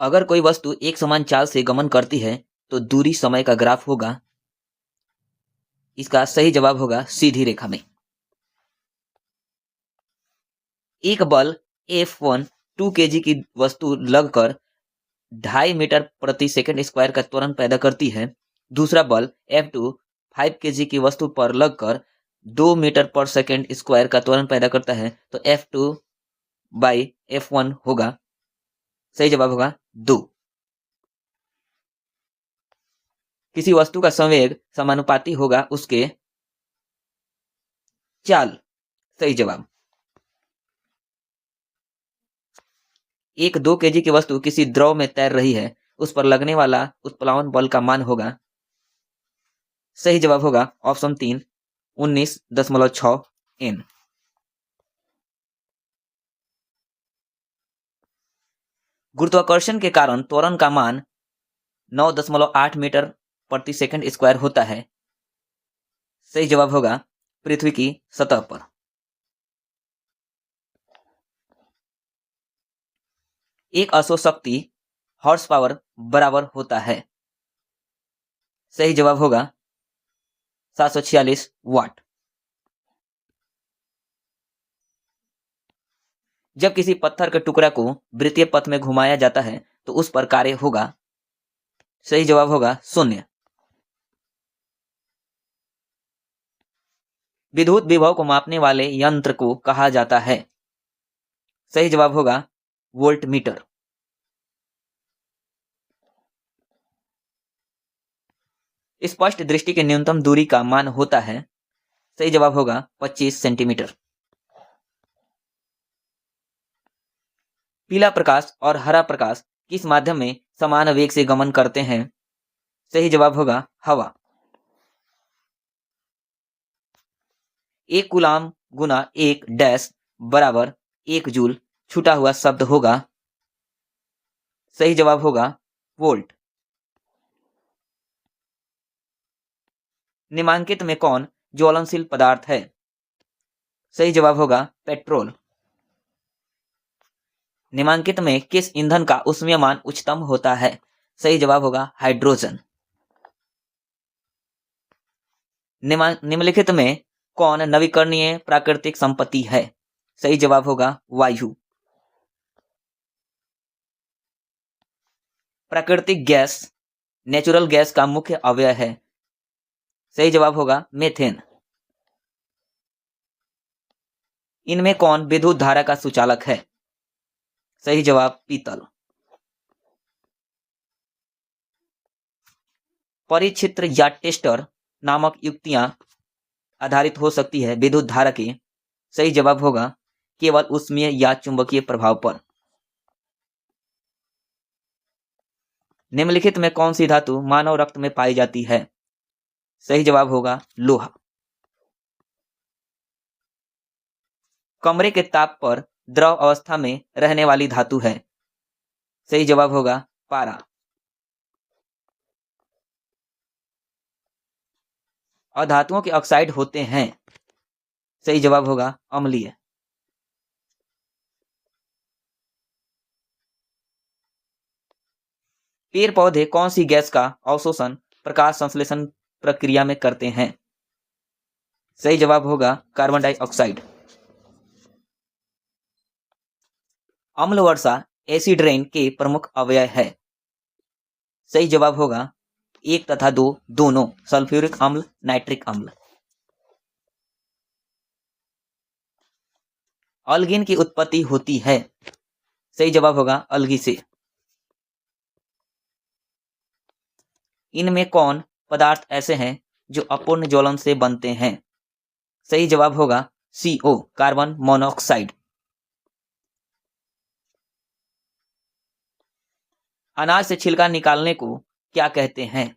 अगर कोई वस्तु एक समान चाल से गमन करती है तो दूरी समय का ग्राफ होगा। इसका सही जवाब होगा सीधी रेखा में। एक बल F1 2 kg की वस्तु लगकर 2.5 मीटर प्रति सेकंड स्क्वायर का त्वरण पैदा करती है। दूसरा बल F2 5 kg की वस्तु पर लगकर 2 मीटर पर सेकंड स्क्वायर का त्वरण पैदा करता है, तो F2 बाई F1 होगा। सही जवाब होगा 2। किसी वस्तु का संवेग समानुपाती होगा उसके चाल। सही जवाब। एक 2 kg की वस्तु किसी द्रव में तैर रही है, उस पर लगने वाला उत्प्लावन बल का मान होगा। सही जवाब होगा ऑप्शन 3 19.6 N। गुरुत्वाकर्षण के कारण त्वरण का मान 9.8 मीटर प्रति सेकंड स्क्वायर होता है। सही जवाब होगा पृथ्वी की सतह पर। एक अश्वशक्ति हॉर्स पावर बराबर होता है। सही जवाब होगा 746 वाट। जब किसी पत्थर के टुकड़ा को वृत्तीय पथ में घुमाया जाता है तो उस पर कार्य होगा। सही जवाब होगा 0। विद्युत विभव को मापने वाले यंत्र को कहा जाता है। सही जवाब होगा वोल्टमीटर। स्पष्ट दृष्टि की न्यूनतम दूरी का मान होता है। सही जवाब होगा 25 सेंटीमीटर। पीला प्रकाश और हरा प्रकाश किस माध्यम में समान वेग से गमन करते हैं? सही जवाब होगा हवा। 1 कूलाम गुना 1 डैश बराबर 1 जूल छूटा हुआ शब्द होगा। सही जवाब होगा वोल्ट। निम्नलिखित में कौन ज्वलनशील पदार्थ है? सही जवाब होगा पेट्रोल। निम्नलिखित में किस ईंधन का ऊष्मीयमान उच्चतम होता है? सही जवाब होगा हाइड्रोजन। निम्नलिखित में कौन नवीकरणीय प्राकृतिक संपत्ति है? सही जवाब होगा वायु। प्राकृतिक गैस नेचुरल गैस का मुख्य अवयव है। सही जवाब होगा मीथेन। इनमें कौन विद्युत धारा का सुचालक है? सही जवाब पीतल। परिक्षेत्र या टेस्टर नामक युक्तियां आधारित हो सकती है विद्युत धारा के। सही जवाब होगा केवल ऊष्मीय या चुंबकीय प्रभाव पर। निम्नलिखित में कौन सी धातु मानव रक्त में पाई जाती है? सही जवाब होगा लोहा। कमरे के ताप पर द्रव अवस्था में रहने वाली धातु है। सही जवाब होगा पारा। अधातुओं के ऑक्साइड होते हैं। सही जवाब होगा अम्लीय। पेड़ पौधे कौन सी गैस का अवशोषण प्रकाश संश्लेषण प्रक्रिया में करते हैं? सही जवाब होगा कार्बन डाइऑक्साइड। अम्ल वर्षा एसिड रेन के प्रमुख अवयव है। सही जवाब होगा 1 तथा 2 दोनों, सल्फ्यूरिक अम्ल नाइट्रिक अम्ल। अल्गिन की उत्पत्ति होती है। सही जवाब होगा अलगी से। इनमें कौन पदार्थ ऐसे हैं जो अपूर्ण ज्वलन से बनते हैं? सही जवाब होगा CO कार्बन मोनोऑक्साइड। अनाज से छिलका निकालने को क्या कहते हैं?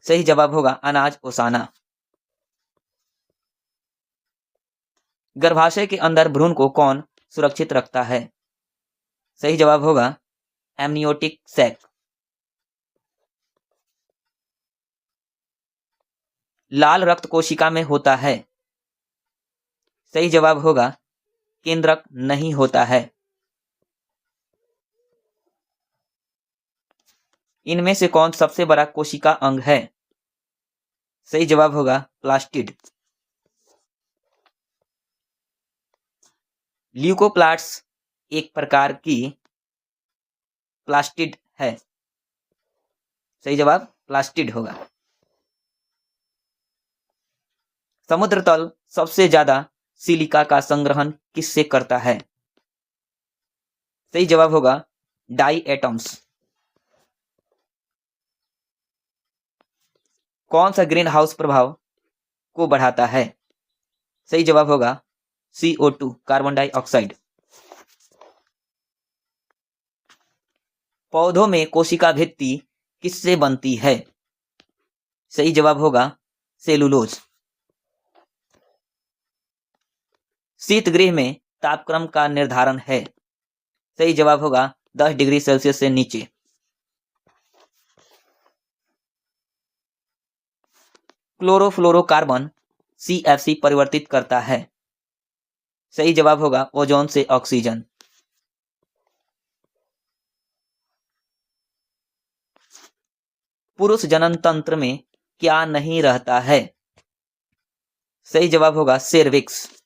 सही जवाब होगा अनाज ओसाना। गर्भाशय के अंदर भ्रूण को कौन सुरक्षित रखता है? सही जवाब होगा एमनियोटिक सैक। लाल रक्त कोशिका में होता है। सही जवाब होगा केंद्रक नहीं होता है। इनमें से कौन सबसे बड़ा कोशिका अंग है? सही जवाब होगा प्लास्टिड। ल्यूकोप्लास्ट एक प्रकार की प्लास्टिड है। सही जवाब प्लास्टिड होगा। समुद्र तल सबसे ज्यादा सिलिका का संग्रहण किससे करता है? सही जवाब होगा डाई एटम्स। कौन सा ग्रीन हाउस प्रभाव को बढ़ाता है? सही जवाब होगा CO2 कार्बन डाइऑक्साइड। पौधों में कोशिका भित्ति किससे बनती है? सही जवाब होगा सेलुलोज। शीत गृह में तापक्रम का निर्धारण है। सही जवाब होगा 10 डिग्री सेल्सियस से नीचे। क्लोरोफ्लोरोकार्बन CFC परिवर्तित करता है। सही जवाब होगा ओजोन से ऑक्सीजन। पुरुष जनन तंत्र में क्या नहीं रहता है? सही जवाब होगा सेर्विक्स।